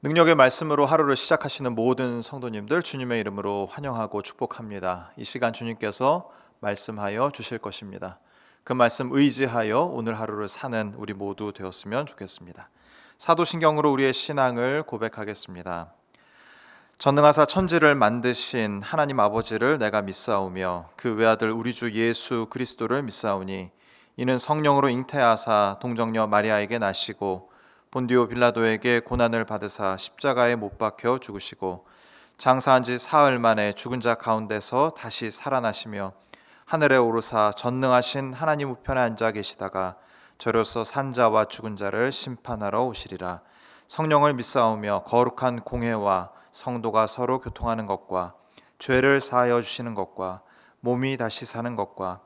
능력의 말씀으로 하루를 시작하시는 모든 성도님들 주님의 이름으로 환영하고 축복합니다. 이 시간 주님께서 말씀하여 주실 것입니다. 그 말씀 의지하여 오늘 하루를 사는 우리 모두 되었으면 좋겠습니다. 사도신경으로 우리의 신앙을 고백하겠습니다. 전능하사 천지를 만드신 하나님 아버지를 내가 믿사오며 그 외아들 우리 주 예수 그리스도를 믿사오니 이는 성령으로 잉태하사 동정녀 마리아에게 나시고 본디오 빌라도에게 고난을 받으사 십자가에 못 박혀 죽으시고 장사한 지 사흘 만에 죽은 자 가운데서 다시 살아나시며 하늘에 오르사 전능하신 하나님 우편에 앉아 계시다가 저로서 산 자와 죽은 자를 심판하러 오시리라. 성령을 믿사오며 거룩한 공회와 성도가 서로 교통하는 것과 죄를 사하여 주시는 것과 몸이 다시 사는 것과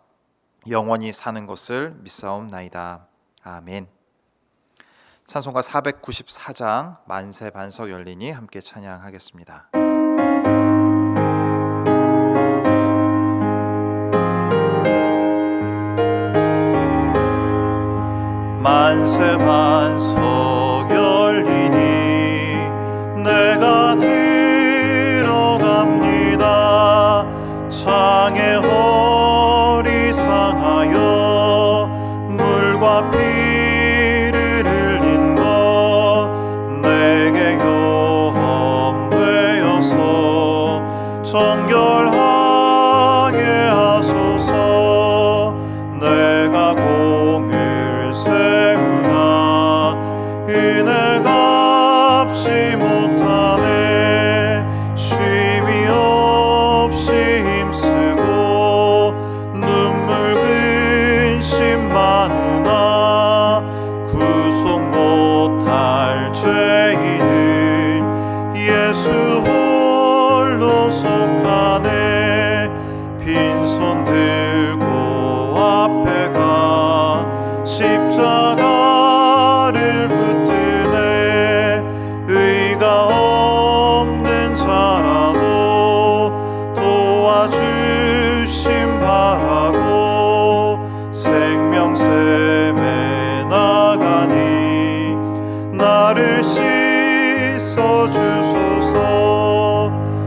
영원히 사는 것을 믿사옵나이다. 아멘. 찬송가 494장 만세 반석 열리니 함께 찬양하겠습니다. 만세 반석 열리니 내가 들어갑니다. 창에 허리 상하여 물과 피를 흘린 것 내게 염되어서 정결하게 하소서. 내가 공을 세우나 은혜 갚지 못하네. 쉼이 없이 힘쓰고 눈물 근심 많으나 구속 못할 죄인은 예수 홀로 속하네. 빈손 들고 앞에 가 십자가를 붙드네. 의가 없는 자라도 도와주심 바라고 생명샘에 나가니 나를 씻어주소서.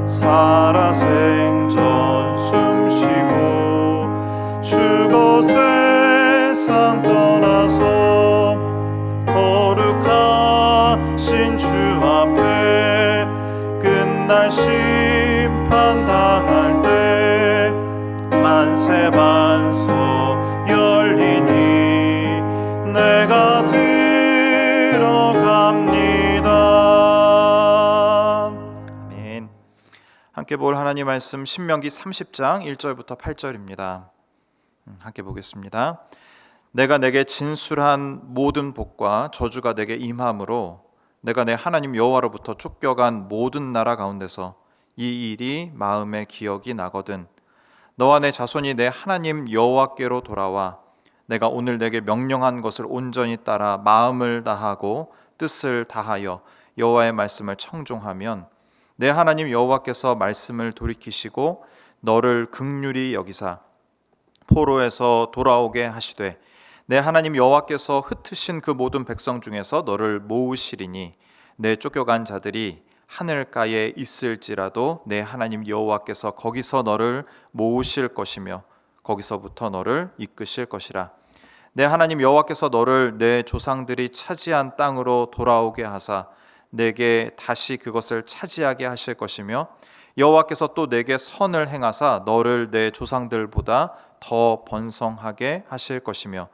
살아 생전 숨쉬고 죽어 세상 떠나서 거룩하신 주 앞에 끝날 심판 당할 때 만세 반석 열리니 내가 들어갑니다. 아멘. 함께 볼 하나님 말씀 신명기 30장 1절부터 8절입니다. 함께 보겠습니다. 내가 내게 진술한 모든 복과 저주가 내게 임함으로 내가 내 하나님 여호와로부터 쫓겨간 모든 나라 가운데서 이 일이 마음에 기억이 나거든 너와 내 자손이 내 하나님 여호와께로 돌아와 내가 오늘 내게 명령한 것을 온전히 따라 마음을 다하고 뜻을 다하여 여호와의 말씀을 청종하면 내 하나님 여호와께서 말씀을 돌이키시고 너를 긍휼히 여기사 포로에서 돌아오게 하시되 내 하나님 여호와께서 흩으신 그 모든 백성 중에서 너를 모으시리니 내 쫓겨간 자들이 하늘가에 있을지라도 내 하나님 여호와께서 거기서 너를 모으실 것이며 거기서부터 너를 이끄실 것이라. 내 하나님 여호와께서 너를 내 조상들이 차지한 땅으로 돌아오게 하사 내게 다시 그것을 차지하게 하실 것이며 여호와께서 또 내게 선을 행하사 너를 내 조상들보다 더 번성하게 하실 것이며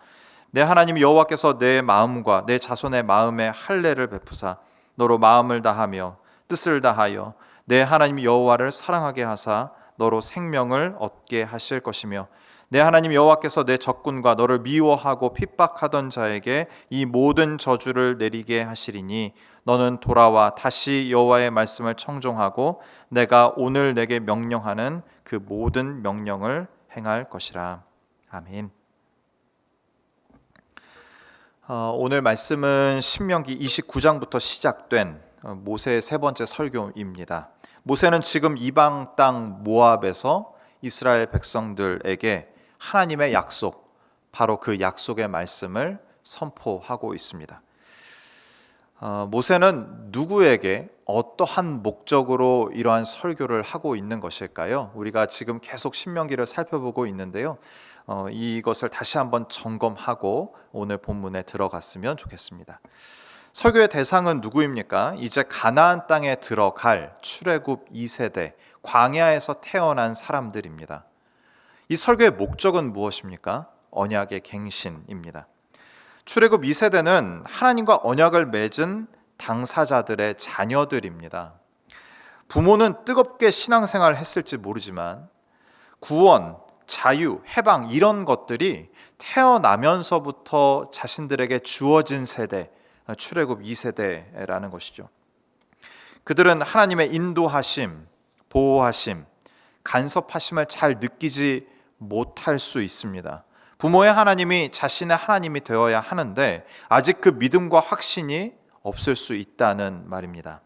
내 하나님 여호와께서 내 마음과 내 자손의 마음에 할례를 베푸사 너로 마음을 다하며 뜻을 다하여 내 하나님 여호와를 사랑하게 하사 너로 생명을 얻게 하실 것이며 내 하나님 여호와께서 내 적군과 너를 미워하고 핍박하던 자에게 이 모든 저주를 내리게 하시리니 너는 돌아와 다시 여호와의 말씀을 청종하고 내가 오늘 내게 명령하는 그 모든 명령을 행할 것이라. 아멘. 오늘 말씀은 신명기 29장부터 시작된 모세의 세 번째 설교입니다. 모세는 지금 이방 땅 모압에서 이스라엘 백성들에게 하나님의 약속, 바로 그 약속의 말씀을 선포하고 있습니다. 모세는 누구에게 어떠한 목적으로 이러한 설교를 하고 있는 것일까요? 우리가 지금 계속 신명기를 살펴보고 있는데요. 이것을 다시 한번 점검하고 오늘 본문에 들어갔으면 좋겠습니다. 설교의 대상은 누구입니까? 이제 가나안 땅에 들어갈 출애굽 2세대, 광야에서 태어난 사람들입니다. 이 설교의 목적은 무엇입니까? 언약의 갱신입니다. 출애굽 2세대는 하나님과 언약을 맺은 당사자들의 자녀들입니다. 부모는 뜨겁게 신앙생활을 했을지 모르지만 구원, 자유, 해방 이런 것들이 태어나면서부터 자신들에게 주어진 세대, 출애굽 2세대라는 것이죠. 그들은 하나님의 인도하심, 보호하심, 간섭하심을 잘 느끼지 못할 수 있습니다. 부모의 하나님이 자신의 하나님이 되어야 하는데 아직 그 믿음과 확신이 없을 수 있다는 말입니다.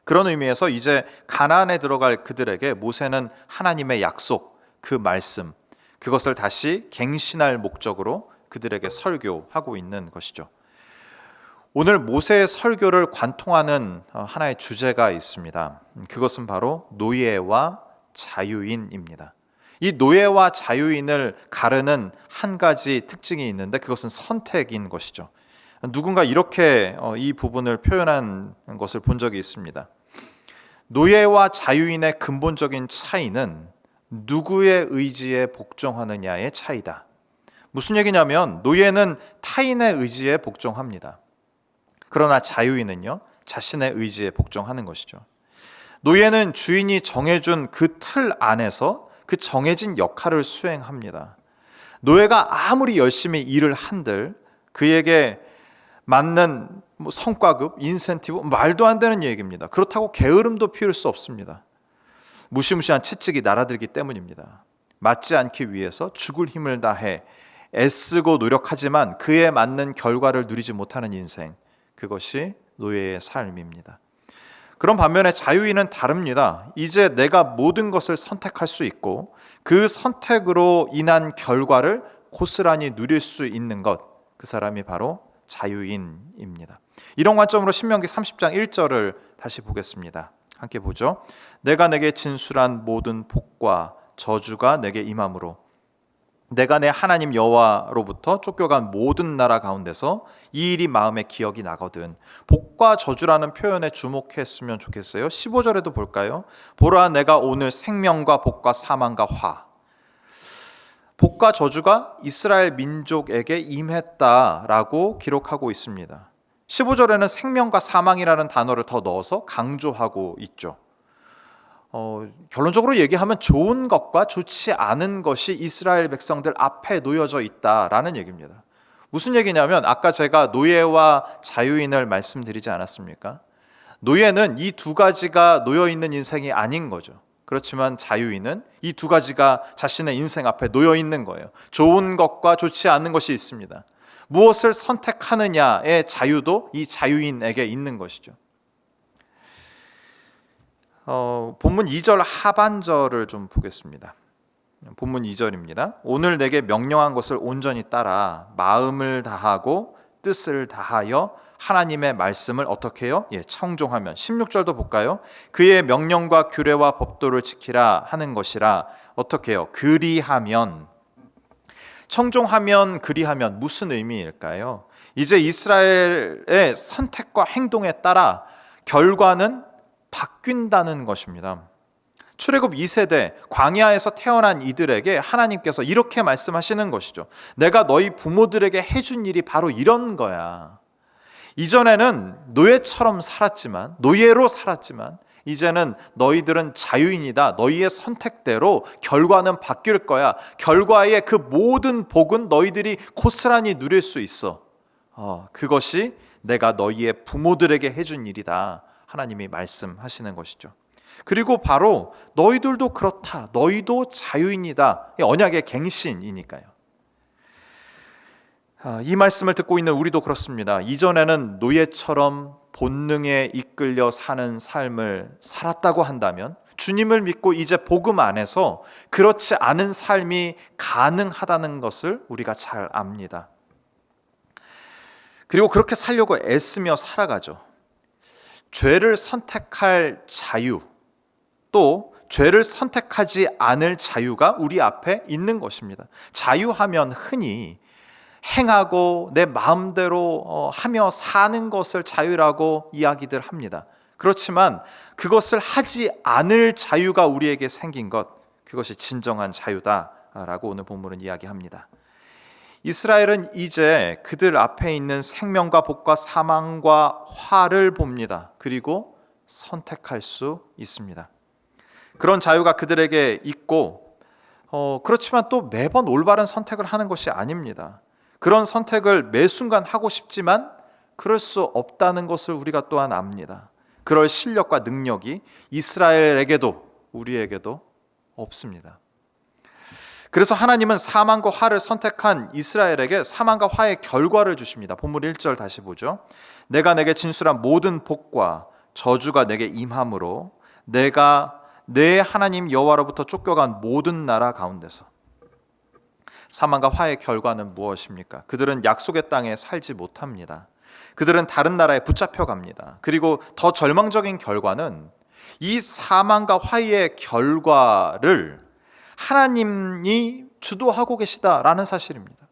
그런 의미에서 이제 가나안에 들어갈 그들에게 모세는 하나님의 약속, 그 말씀, 그것을 다시 갱신할 목적으로 그들에게 설교하고 있는 것이죠. 오늘 모세의 설교를 관통하는 하나의 주제가 있습니다. 그것은 바로 노예와 자유인입니다. 이 노예와 자유인을 가르는 한 가지 특징이 있는데 그것은 선택인 것이죠. 누군가 이렇게 이 부분을 표현한 것을 본 적이 있습니다. 노예와 자유인의 근본적인 차이는 누구의 의지에 복종하느냐의 차이다. 무슨 얘기냐면 노예는 타인의 의지에 복종합니다. 그러나 자유인은요, 자신의 의지에 복종하는 것이죠. 노예는 주인이 정해준 그 틀 안에서 그 정해진 역할을 수행합니다. 노예가 아무리 열심히 일을 한들 그에게 맞는 성과급, 인센티브, 말도 안 되는 얘기입니다. 그렇다고 게으름도 피울 수 없습니다. 무시무시한 채찍이 날아들기 때문입니다. 맞지 않기 위해서 죽을 힘을 다해 애쓰고 노력하지만 그에 맞는 결과를 누리지 못하는 인생, 그것이 노예의 삶입니다. 그런 반면에 자유인은 다릅니다. 이제 내가 모든 것을 선택할 수 있고 그 선택으로 인한 결과를 고스란히 누릴 수 있는 것, 그 사람이 바로 자유인입니다. 이런 관점으로 신명기 30장 1절을 다시 보겠습니다. 함께 보죠. 내가 내게 진술한 모든 복과 저주가 내게 임함으로 내가 내 하나님 여호와로부터 쫓겨간 모든 나라 가운데서 이 일이 마음에 기억이 나거든. 복과 저주라는 표현에 주목했으면 좋겠어요. 15절에도 볼까요? 보라 내가 오늘 생명과 복과 사망과 화. 복과 저주가 이스라엘 민족에게 임했다라고 기록하고 있습니다. 15절에는 생명과 사망이라는 단어를 더 넣어서 강조하고 있죠. 결론적으로 얘기하면 좋은 것과 좋지 않은 것이 이스라엘 백성들 앞에 놓여져 있다라는 얘기입니다. 무슨 얘기냐면 아까 제가 노예와 자유인을 말씀드리지 않았습니까? 노예는 이 두 가지가 놓여 있는 인생이 아닌 거죠. 그렇지만 자유인은 이 두 가지가 자신의 인생 앞에 놓여 있는 거예요. 좋은 것과 좋지 않은 것이 있습니다. 무엇을 선택하느냐의 자유도 이 자유인에게 있는 것이죠. 본문 2절 하반절을 좀 보겠습니다. 본문 2절입니다. 오늘 내게 명령한 것을 온전히 따라 마음을 다하고 뜻을 다하여 하나님의 말씀을 어떻게 해요? 청종하면. 16절도 볼까요? 그의 명령과 규례와 법도를 지키라 하는 것이라. 어떻게 해요? 그리하면. 청종하면, 그리하면 무슨 의미일까요? 이제 이스라엘의 선택과 행동에 따라 결과는 바뀐다는 것입니다. 출애굽 2세대 광야에서 태어난 이들에게 하나님께서 이렇게 말씀하시는 것이죠. 내가 너희 부모들에게 해준 일이 바로 이런 거야. 이전에는 노예처럼 살았지만, 노예로 살았지만 이제는 너희들은 자유인이다. 너희의 선택대로 결과는 바뀔 거야. 결과의 그 모든 복은 너희들이 고스란히 누릴 수 있어. 그것이 내가 너희의 부모들에게 해준 일이다. 하나님이 말씀하시는 것이죠. 그리고 바로 너희들도 그렇다. 너희도 자유인이다. 언약의 갱신이니까요. 이 말씀을 듣고 있는 우리도 그렇습니다. 이전에는 노예처럼 본능에 이끌려 사는 삶을 살았다고 한다면 주님을 믿고 이제 복음 안에서 그렇지 않은 삶이 가능하다는 것을 우리가 잘 압니다. 그리고 그렇게 살려고 애쓰며 살아가죠. 죄를 선택할 자유, 또 죄를 선택하지 않을 자유가 우리 앞에 있는 것입니다. 자유하면 흔히 행하고 내 마음대로 하며 사는 것을 자유라고 이야기들 합니다. 그렇지만 그것을 하지 않을 자유가 우리에게 생긴 것, 그것이 진정한 자유다라고 오늘 본문은 이야기합니다. 이스라엘은 이제 그들 앞에 있는 생명과 복과 사망과 화를 봅니다. 그리고 선택할 수 있습니다. 그런 자유가 그들에게 있고, 그렇지만 또 매번 올바른 선택을 하는 것이 아닙니다. 그런 선택을 매 순간 하고 싶지만 그럴 수 없다는 것을 우리가 또한 압니다. 그럴 실력과 능력이 이스라엘에게도 우리에게도 없습니다. 그래서 하나님은 사망과 화를 선택한 이스라엘에게 사망과 화의 결과를 주십니다. 본문 1절 다시 보죠. 내가 내게 진술한 모든 복과 저주가 내게 임함으로 내가 내 하나님 여호와로부터 쫓겨간 모든 나라 가운데서. 사망과 화의 결과는 무엇입니까? 그들은 약속의 땅에 살지 못합니다. 그들은 다른 나라에 붙잡혀 갑니다. 그리고 더 절망적인 결과는 이 사망과 화의 결과를 하나님이 주도하고 계시다라는 사실입니다.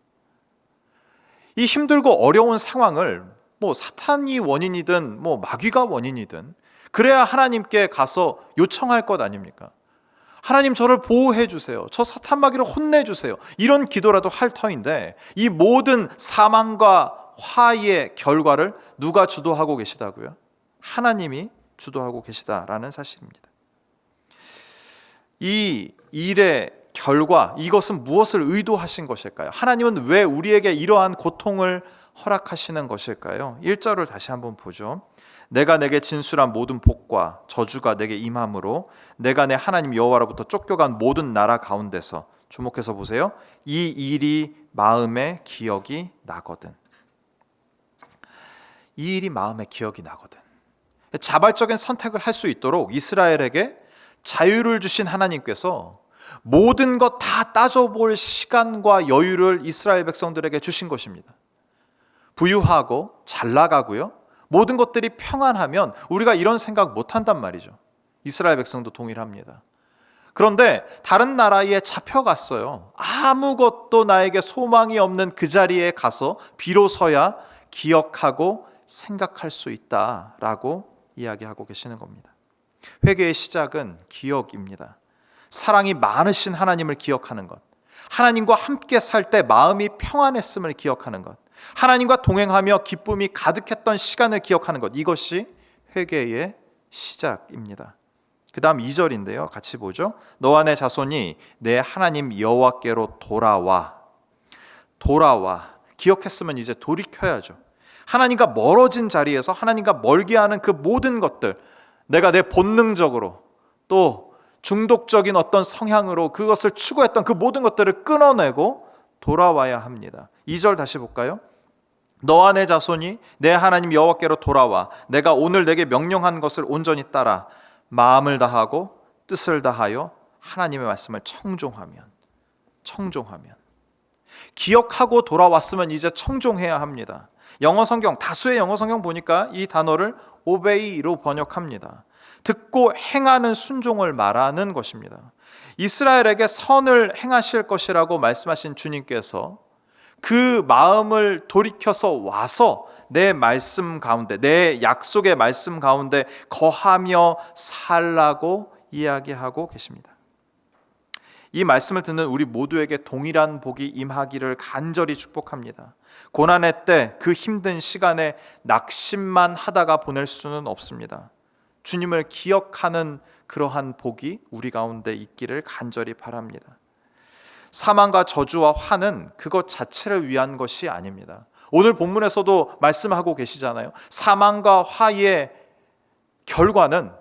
이 힘들고 어려운 상황을 사탄이 원인이든 마귀가 원인이든 그래야 하나님께 가서 요청할 것 아닙니까? 하나님 저를 보호해 주세요. 저 사탄 마귀를 혼내 주세요. 이런 기도라도 할 터인데 이 모든 사망과 화의 결과를 누가 주도하고 계시다고요? 하나님이 주도하고 계시다라는 사실입니다. 이 일의 결과, 이것은 무엇을 의도하신 것일까요? 하나님은 왜 우리에게 이러한 고통을 허락하시는 것일까요? 1절을 다시 한번 보죠. 내가 내게 진술한 모든 복과 저주가 내게 임함으로 내가 내 하나님 여호와로부터 쫓겨간 모든 나라 가운데서, 주목해서 보세요. 이 일이 마음에 기억이 나거든. 이 일이 마음에 기억이 나거든. 자발적인 선택을 할 수 있도록 이스라엘에게 자유를 주신 하나님께서 모든 것 다 따져볼 시간과 여유를 이스라엘 백성들에게 주신 것입니다. 부유하고 잘 나가고요, 모든 것들이 평안하면 우리가 이런 생각 못 한단 말이죠. 이스라엘 백성도 동일합니다. 그런데 다른 나라에 잡혀갔어요. 아무것도 나에게 소망이 없는 그 자리에 가서 비로소야 기억하고 생각할 수 있다라고 이야기하고 계시는 겁니다. 회개의 시작은 기억입니다. 사랑이 많으신 하나님을 기억하는 것, 하나님과 함께 살 때 마음이 평안했음을 기억하는 것, 하나님과 동행하며 기쁨이 가득했던 시간을 기억하는 것, 이것이 회개의 시작입니다. 그 다음 2절인데요, 같이 보죠. 너와 내 자손이 내 하나님 여호와께로 돌아와. 기억했으면 이제 돌이켜야죠. 하나님과 멀어진 자리에서 하나님과 멀게 하는 그 모든 것들, 내가 내 본능적으로 또 중독적인 어떤 성향으로 그것을 추구했던 그 모든 것들을 끊어내고 돌아와야 합니다. 2절 다시 볼까요? 너와 내 자손이 내 하나님 여호와께로 돌아와 내가 오늘 내게 명령한 것을 온전히 따라 마음을 다하고 뜻을 다하여 하나님의 말씀을 청종하면 기억하고 돌아왔으면 이제 청종해야 합니다. 영어 성경, 다수의 영어 성경 보니까 이 단어를 obey로 번역합니다. 듣고 행하는 순종을 말하는 것입니다. 이스라엘에게 선을 행하실 것이라고 말씀하신 주님께서 그 마음을 돌이켜서 와서 내 말씀 가운데, 내 약속의 말씀 가운데 거하며 살라고 이야기하고 계십니다. 이 말씀을 듣는 우리 모두에게 동일한 복이 임하기를 간절히 축복합니다. 고난의 때 그 힘든 시간에 낙심만 하다가 보낼 수는 없습니다. 주님을 기억하는 그러한 복이 우리 가운데 있기를 간절히 바랍니다. 사망과 저주와 화는 그것 자체를 위한 것이 아닙니다. 오늘 본문에서도 말씀하고 계시잖아요. 사망과 화의 결과는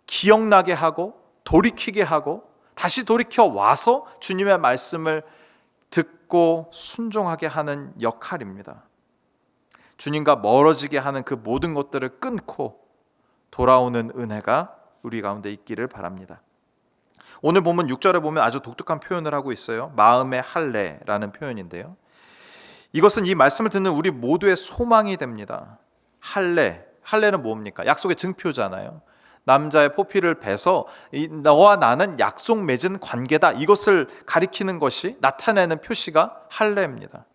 기억나게 하고 돌이키게 하고 다시 돌이켜 와서 주님의 말씀을 듣고 순종하게 하는 역할입니다. 주님과 멀어지게 하는 그 모든 것들을 끊고 돌아오는 은혜가 우리 가운데 있기를 바랍니다. 오늘 보면 6절에 보면 아주 독특한 표현을 하고 있어요. 마음의 할례라는 표현인데요. 이것은 이 말씀을 듣는 우리 모두의 소망이 됩니다. 할례는 뭡니까? 약속의 증표잖아요. 남자의 포피를 베서 너와 나는 약속 맺은 관계다, 이것을 가리키는 것이, 나타내는 표시가 할례입니다.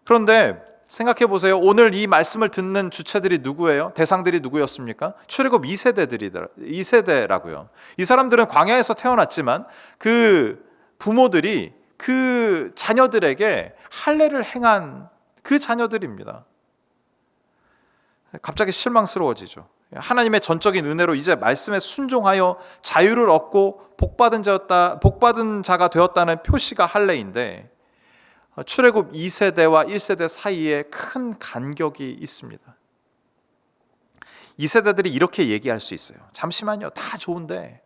그런데 생각해 보세요. 오늘 이 말씀을 듣는 주체들이 누구예요? 대상들이 누구였습니까? 출애굽 2세대라고요. 이 사람들은 광야에서 태어났지만 그 부모들이 그 자녀들에게 할례를 행한 그 자녀들입니다. 갑자기 실망스러워지죠. 하나님의 전적인 은혜로 이제 말씀에 순종하여 자유를 얻고 복받은 자가 되었다는 표시가 할례인데, 출애굽 2세대와 1세대 사이에 큰 간격이 있습니다. 2세대들이 이렇게 얘기할 수 있어요. 잠시만요, 다 좋은데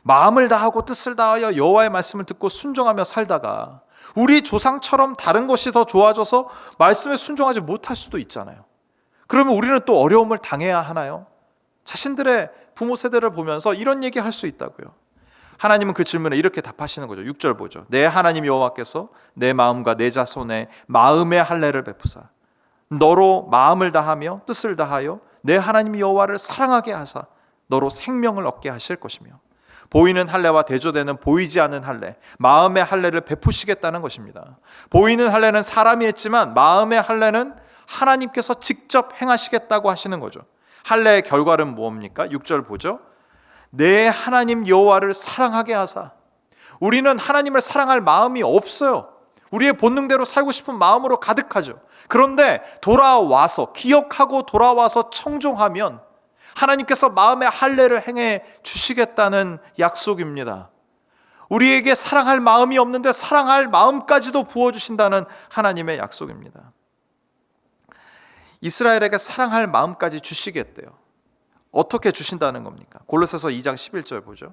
마음을 다하고 뜻을 다하여 여호와의 말씀을 듣고 순종하며 살다가 우리 조상처럼 다른 것이 더 좋아져서 말씀에 순종하지 못할 수도 있잖아요. 그러면 우리는 또 어려움을 당해야 하나요? 자신들의 부모 세대를 보면서 이런 얘기 할 수 있다고요. 하나님은 그 질문에 이렇게 답하시는 거죠. 6절 보죠. 내 하나님 여호와께서 내 마음과 내 자손의 마음의 할례를 베푸사 너로 마음을 다하며 뜻을 다하여 내 하나님 여호와를 사랑하게 하사 너로 생명을 얻게 하실 것이며, 보이는 할례와 대조되는 보이지 않는 할례, 마음의 할례를 베푸시겠다는 것입니다. 보이는 할례는 사람이 했지만 마음의 할례는 하나님께서 직접 행하시겠다고 하시는 거죠. 할례의 결과는 뭡니까? 6절 보죠. 내 하나님 여호와를 사랑하게 하사. 우리는 하나님을 사랑할 마음이 없어요. 우리의 본능대로 살고 싶은 마음으로 가득하죠. 그런데 돌아와서, 기억하고 돌아와서 청종하면 하나님께서 마음의 할례를 행해 주시겠다는 약속입니다. 우리에게 사랑할 마음이 없는데 사랑할 마음까지도 부어주신다는 하나님의 약속입니다. 이스라엘에게 사랑할 마음까지 주시겠대요. 어떻게 주신다는 겁니까? 골로새서 2장 11절 보죠.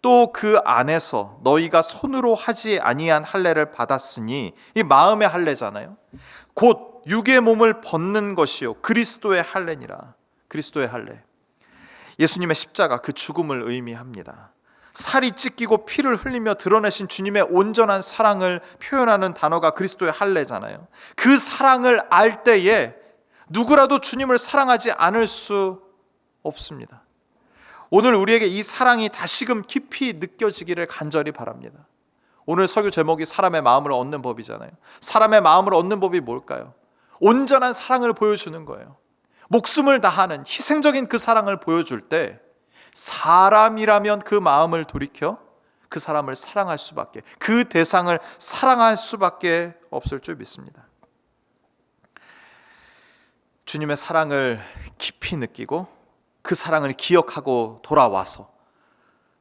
또 그 안에서 너희가 손으로 하지 아니한 할례를 받았으니, 이 마음의 할례잖아요. 곧 육의 몸을 벗는 것이요 그리스도의 할례니라. 그리스도의 할례, 예수님의 십자가, 그 죽음을 의미합니다. 살이 찢기고 피를 흘리며 드러내신 주님의 온전한 사랑을 표현하는 단어가 그리스도의 할례잖아요. 그 사랑을 알 때에 누구라도 주님을 사랑하지 않을 수 없습니다. 오늘 우리에게 이 사랑이 다시금 깊이 느껴지기를 간절히 바랍니다. 오늘 설교 제목이 사람의 마음을 얻는 법이잖아요. 사람의 마음을 얻는 법이 뭘까요? 온전한 사랑을 보여주는 거예요. 목숨을 다하는 희생적인 그 사랑을 보여줄 때 사람이라면 그 마음을 돌이켜 그 사람을 사랑할 수밖에, 그 대상을 사랑할 수밖에 없을 줄 믿습니다. 주님의 사랑을 깊이 느끼고 그 사랑을 기억하고 돌아와서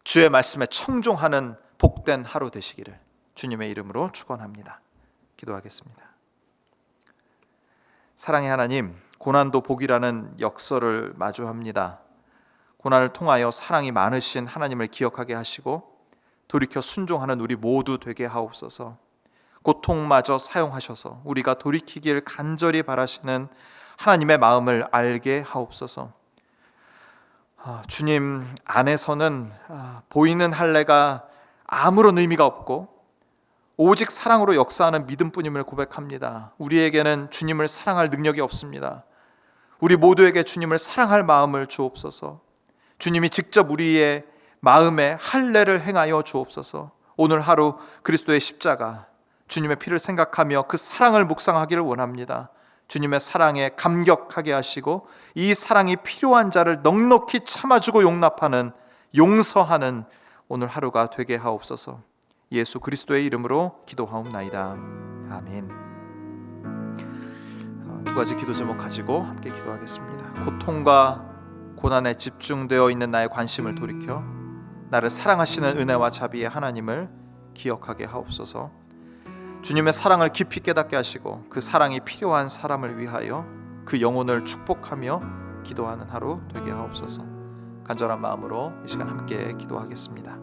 주의 말씀에 청종하는 복된 하루 되시기를 주님의 이름으로 축원합니다. 기도하겠습니다. 사랑의 하나님, 고난도 복이라는 역설을 마주합니다. 고난을 통하여 사랑이 많으신 하나님을 기억하게 하시고 돌이켜 순종하는 우리 모두 되게 하옵소서. 고통마저 사용하셔서 우리가 돌이키길 간절히 바라시는 하나님의 마음을 알게 하옵소서. 주님 안에서는 보이는 할례가 아무런 의미가 없고 오직 사랑으로 역사하는 믿음뿐임을 고백합니다. 우리에게는 주님을 사랑할 능력이 없습니다. 우리 모두에게 주님을 사랑할 마음을 주옵소서. 주님이 직접 우리의 마음에 할례를 행하여 주옵소서. 오늘 하루 그리스도의 십자가, 주님의 피를 생각하며 그 사랑을 묵상하기를 원합니다. 주님의 사랑에 감격하게 하시고 이 사랑이 필요한 자를 넉넉히 참아주고 용서하는 오늘 하루가 되게 하옵소서. 예수 그리스도의 이름으로 기도하옵나이다. 아멘. 두 가지 기도 제목 가지고 함께 기도하겠습니다. 고통과 고난에 집중되어 있는 나의 관심을 돌이켜 나를 사랑하시는 은혜와 자비의 하나님을 기억하게 하옵소서. 주님의 사랑을 깊이 깨닫게 하시고 그 사랑이 필요한 사람을 위하여 그 영혼을 축복하며 기도하는 하루 되게 하옵소서. 간절한 마음으로 이 시간 함께 기도하겠습니다.